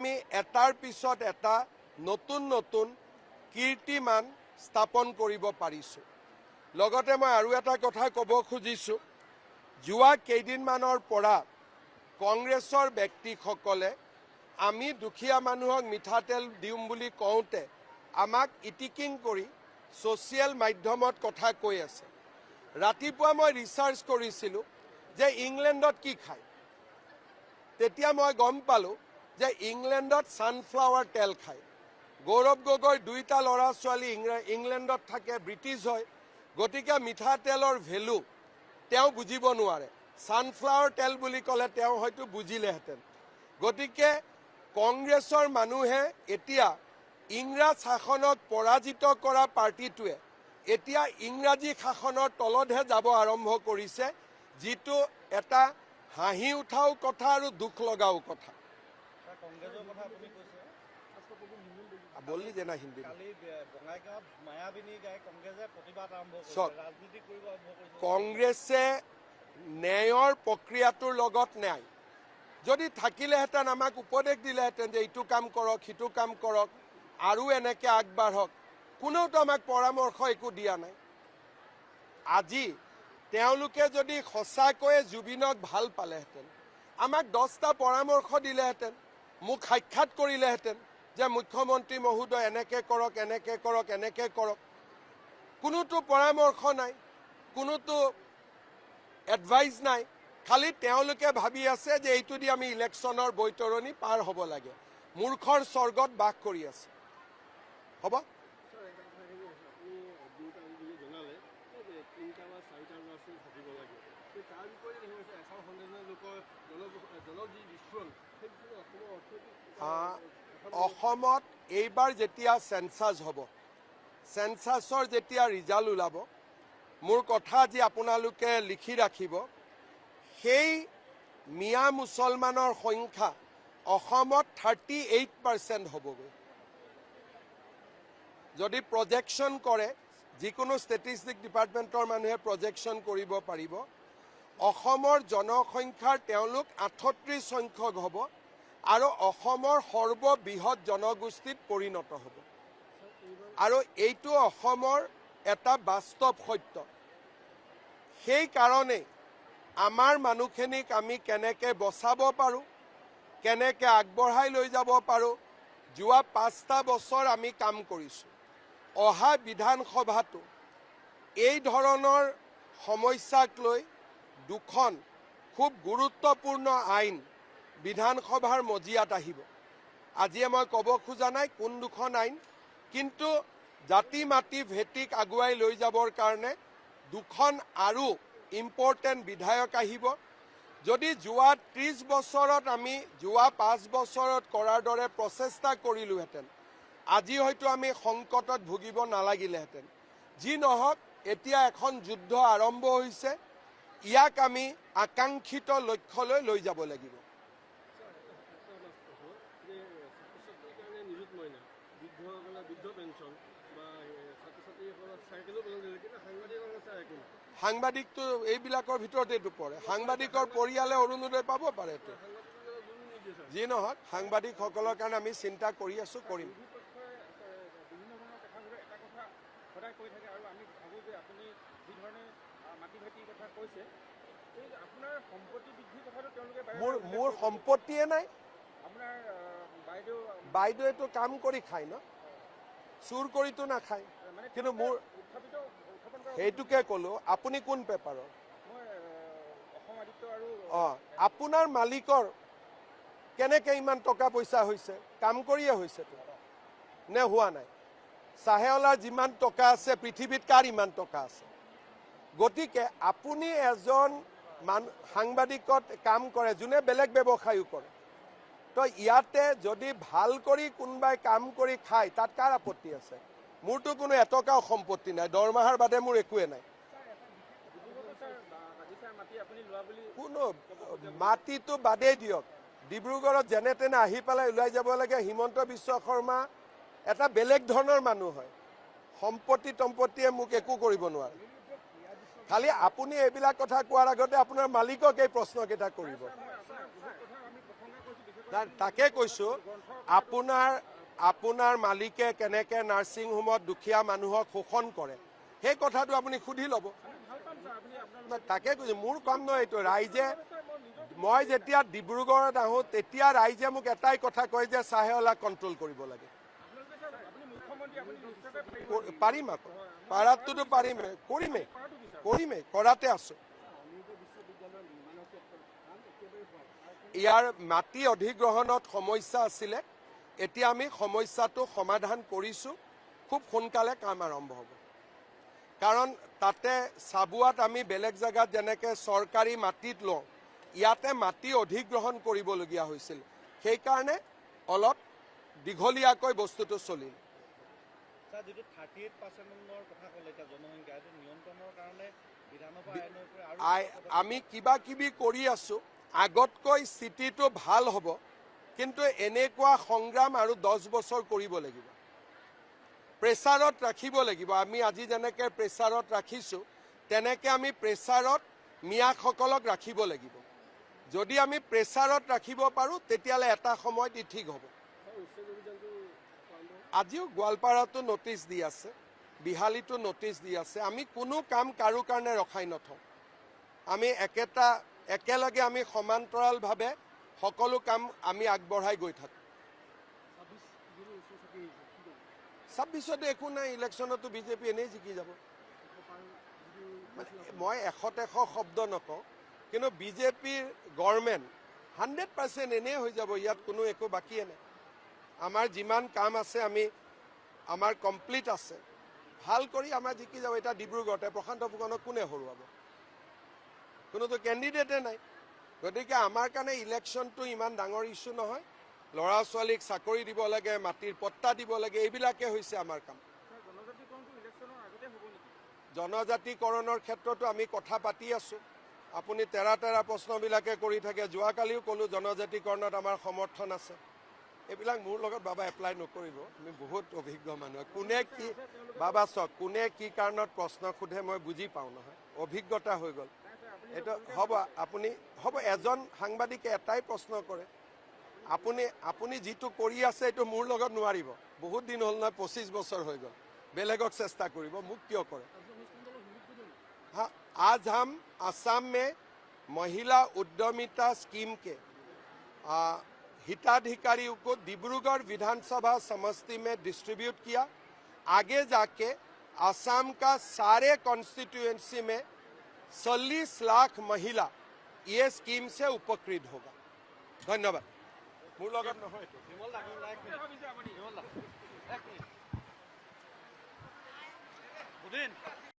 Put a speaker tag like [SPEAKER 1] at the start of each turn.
[SPEAKER 1] আমি এটাৰ পিছত এটা নতুন নতুন কীৰ্তিমান স্থাপন কৰিব পাৰিছোঁ। লগতে মই আৰু এটা কথা ক'ব খুজিছোঁ, যোৱা কেইদিনমানৰ পৰা কংগ্ৰেছৰ ব্যক্তিসকলে আমি দুখীয়া মানুহক মিঠাতেল দিম বুলি কওঁতে আমাক ইটিকিং কৰি ছ'চিয়েল মাধ্যমত কথা কৈ আছে। ৰাতিপুৱা মই ৰিচাৰ্চ কৰিছিলোঁ যে ইংলেণ্ডত কি খায়, তেতিয়া মই গম পালোঁ যে ইংলেণ্ডত ছানফ্লাৱাৰ তেল খায়। গৌৰৱ গগৈ দুইটা ল'ৰা ছোৱালী ইংলেণ্ডত থাকে, ব্ৰিটিছ হয়, গতিকে মিঠাতেলৰ ভেলু তেওঁ বুজিব নোৱাৰে। ছানফ্লাৱাৰ তেল বুলি ক'লে তেওঁ হয়তো বুজিলেহেঁতেন। গতিকে কংগ্ৰেছৰ মানুহে এতিয়া ইংৰাজ শাসনক পৰাজিত কৰা পাৰ্টিটোৱে এতিয়া ইংৰাজী শাসনৰ তলতহে যাব আৰম্ভ কৰিছে, যিটো এটা হাঁহি উঠাও কথা আৰু দুখ লগাও কথা। কংগ্ৰেছে ন্যায়ৰ প্ৰক্ৰিয়াটোৰ লগত ন্যায় যদি থাকিলেহেঁতেন আমাক উপদেশ দিলেহেঁতেন যে এইটো কাম কৰক, সিটো কাম কৰক, আৰু এনেকৈ আগবাঢ়ক। কোনেওতো আমাক পৰামৰ্শ একো দিয়া নাই। আজি তেওঁলোকে যদি সঁচাকৈয়ে জুবিনক ভাল পালেহেঁতেন আমাক 10টা পৰামৰ্শ দিলেহেঁতেন, মোক সাক্ষাৎ কৰিলেহেঁতেন যে মুখ্যমন্ত্ৰী মহোদয় এনেকৈ কৰক, এনেকৈ কৰক, এনেকৈ কৰক। কোনোতো পৰামৰ্শ নাই, কোনোতো এডভাইচ নাই। খালি তেওঁলোকে ভাবি আছে যে এইটো দি আমি ইলেকশ্যনৰ বৈতৰণি পাৰ হ'ব লাগে। মূৰ্খৰ স্বৰ্গত বাস কৰি আছে। হ'ব অসমত এইবাৰ যেতিয়া চেঞ্চাছ হ'ব, চেঞ্চাছৰ যেতিয়া ৰিজাল্ট ওলাব, মোৰ কথা আজি আপোনালোকে লিখি ৰাখিব, সেই মিয়া মুছলমানৰ সংখ্যা অসমত 38% হ'বগৈ। যদি প্ৰজেকশ্যন কৰে, যিকোনো ষ্টেটিষ্টিক ডিপাৰ্টমেণ্টৰ মানুহে প্ৰজেকশ্যন কৰিব পাৰিব, অসমৰ জনসংখ্যাৰ তেওঁলোক 38 সংখ্যক হ'ব আৰু অসমৰ সৰ্ববৃহৎ জনগোষ্ঠীত পৰিণত হ'ব। আৰু এইটো অসমৰ এটা বাস্তৱ সত্য। সেইকাৰণেই আমাৰ মানুহখিনিক আমি কেনেকৈ বচাব পাৰোঁ, কেনেকৈ আগবঢ়াই লৈ যাব পাৰোঁ, যোৱা 5টা বছৰ আমি কাম কৰিছোঁ। অহা বিধানসভাটো এই ধৰণৰ সমস্যাক লৈ 2খন খুব গুৰুত্বপূৰ্ণ আইন বিধানসভাৰ মজিয়াত আহিব। আজিয়ে মই ক'ব খোজা নাই কোন 2খন আইন, কিন্তু জাতি মাটি ভেটিক আগুৱাই লৈ যাবৰ কাৰণে 2খন আৰু ইম্পৰ্টেণ্ট বিধায়ক আহিব। যদি যোৱা 30 বছৰত আমি যোৱা 5 বছৰত কৰাৰ দৰে প্ৰচেষ্টা কৰিলোহেঁতেন, আজি হয়তো আমি সংকটত ভুগিব নালাগিলেহেঁতেন। যি নহওক, এতিয়া এখন যুদ্ধ আৰম্ভ হৈছে, ইয়াক আমি আকাংক্ষিত লক্ষ্যলৈ লৈ যাব লাগিব। সাংবাদিকটো এইবিলাকৰ ভিতৰত এইটো পৰে। সাংবাদিকৰ পৰিয়ালে অৰুণোদয় পাব পাৰে। যি নহওক, সাংবাদিকসকলৰ কাৰণে আমি চিন্তা কৰি আছোঁ, কৰিম। মোৰ সম্পত্তিয়ে নাই। বাইদেউটো কাম কৰি খায় ন, চুৰ কৰিতো নাখায়। কিন্তু মোৰ সেইটোকে ক'লো, আপুনি কোন পেপাৰৰ? আপোনাৰ মালিকৰ কেনেকৈ ইমান টকা পইচা হৈছে? কাম কৰিয়ে হৈছেতো নে হোৱা নাই? চাহেৱালাৰ যিমান টকা আছে পৃথিৱীত কাৰ ইমান টকা আছে? গতিকে আপুনি এজন সাংবাদিকত কাম কৰে, যোনে বেলেগ ব্যৱসায়ো কৰে, তো ইয়াতে যদি ভাল কৰি কোনোবাই কাম কৰি খায়, তাত কাৰ আপত্তি আছে? মোৰতো কোনো এটকাও সম্পত্তি নাই, দৰমহাৰ বাদে মোৰ একোৱে নাই। কোনো মাটিটো বাদেই দিয়ক, ডিব্ৰুগড়ত যেনে তেনে আহি পেলাই ওলাই যাব লাগে। হিমন্ত বিশ্ব শৰ্মা এটা বেলেগ ধৰণৰ মানুহ হয়, সম্পত্তি তম্পত্তিয়ে মোক একো কৰিব নোৱাৰে। খালি আপুনি এইবিলাক কথা কোৱাৰ আগতে আপোনাৰ মালিকক এই প্ৰশ্নকেইটা কৰিব। তাকে কৈছোঁ আপোনাৰ মালিকে কেনেকৈ নাৰ্ছিং হোমত দুখীয়া মানুহক শোষণ কৰে সেই কথাটো আপুনি সুধি ল'ব। তাকে কৈছোঁ মোৰ কাম নহয় এইটো। ৰাইজে মই যেতিয়া ডিব্ৰুগড়ত আহোঁ তেতিয়া ৰাইজে মোক এটাই কথা কয় যে চাহেৱালাক কণ্ট্ৰল কৰিব লাগে। পাৰিম আকৌ পাৰাটোতো পাৰিমেই, কৰিমেই কৰাতে আছোঁ। ইয়াৰ মাটি অধিগ্ৰহণত সমস্যা আছিলে, এতিয়া আমি সমস্যাটো সমাধান কৰিছোঁ। খুব সোনকালে কাম আৰম্ভ হ'ব। কাৰণ তাতে চাবুৱাত আমি বেলেগ জেগাত যেনেকৈ চৰকাৰী মাটিত লওঁ, ইয়াতে মাটি অধিগ্ৰহণ কৰিবলগীয়া হৈছিল। সেইকাৰণে অলপ দীঘলীয়াকৈ বস্তুটো চলিল।
[SPEAKER 2] যিটো 38% কথা ক'লে এতিয়া জনসংখ্যা এইটো নিয়ন্ত্ৰণৰ কাৰণে
[SPEAKER 1] আমি কিবা কিবি কৰি আছোঁ। আগতকৈ স্থিতিটো ভাল হ'ব, কিন্তু এনেকুৱা সংগ্ৰাম আৰু 10 বছৰ কৰিব লাগিব। প্ৰেছাৰত ৰাখিব লাগিব। আমি আজি যেনেকৈ প্ৰেছাৰত ৰাখিছোঁ তেনেকৈ আমি প্ৰেছাৰত মিয়াসকলক ৰাখিব লাগিব। যদি আমি প্ৰেছাৰত ৰাখিব পাৰোঁ তেতিয়াহ'লে এটা সময়ত ই ঠিক হ'ব। আজিও গোৱালপাৰাতো নটিচ দি আছে, বিহালীতো নটিচ দি আছে। আমি কোনো কাম কাৰো কাৰণে ৰখাই নথওঁ। আমি একেলগে আমি সমান্তৰালভাৱে সকলো কাম আমি আগবঢ়াই গৈ থাকোঁ। 26তো একো নাই, ইলেকশ্যনতো বিজেপি এনেই জিকি যাব। মই 100 শব্দ নকওঁ, কিন্তু বিজেপিৰ গভৰ্ণমেণ্ট 100% এনেই হৈ যাব। ইয়াত কোনো একো বাকীয়ে নাই। আমাৰ যিমান কাম আছে আমাৰ কমপ্লিট আছে। ভাল কৰি আমাৰ জিকি যাব। এতিয়া ডিব্ৰুগড়তে প্ৰশান্ত ফুকনক কোনে হৰুৱাব? কোনোতো কেণ্ডিডেটে নাই। গতিকে আমাৰ কাৰণে ইলেকশ্যনটো ইমান ডাঙৰ ইছ্যু নহয়। ল'ৰা ছোৱালীক চাকৰি দিব লাগে, মাটিৰ পট্টা দিব লাগে, এইবিলাকে হৈছে আমাৰ কাম। জনজাতিকৰণৰ ক্ষেত্ৰতো আমি কথা পাতি আছোঁ। আপুনি তেৰা প্ৰশ্নবিলাকে কৰি থাকে। যোৱাকালিও ক'লোঁ জনজাতিকৰণত আমাৰ সমৰ্থন আছে। এইবিলাক মোৰ লগত বাবা এপ্লাই নকৰিব। আমি বহুত অভিজ্ঞ মানুহ। কোনে কি বাবা চাওক, কোনে কি কাৰণত প্ৰশ্ন সোধে মই বুজি পাওঁ নহয়, অভিজ্ঞতা হৈ গ'ল। এইটো হ'ব এজন সাংবাদিকে এটাই প্ৰশ্ন কৰে। আপুনি যিটো কৰি আছে এইটো মোৰ লগত নোৱাৰিব। বহুত দিন হ'ল নহয়, 25 বছৰ হৈ গ'ল। বেলেগক চেষ্টা কৰিব, মোক কিয় কৰে? हाँ, आज हम असम में महिला उद्यमिता स्कीम के हिताधिकारियों को डिब्रूगढ़ विधानसभा समष्टि में डिस्ट्रीब्यूट किया। आगे जाके असम का सारे कॉन्स्टिट्यूएंसी में 40 लाख महिला ये स्कीम से उपकृत होगा। धन्यवाद। মোৰ লগত নহয়।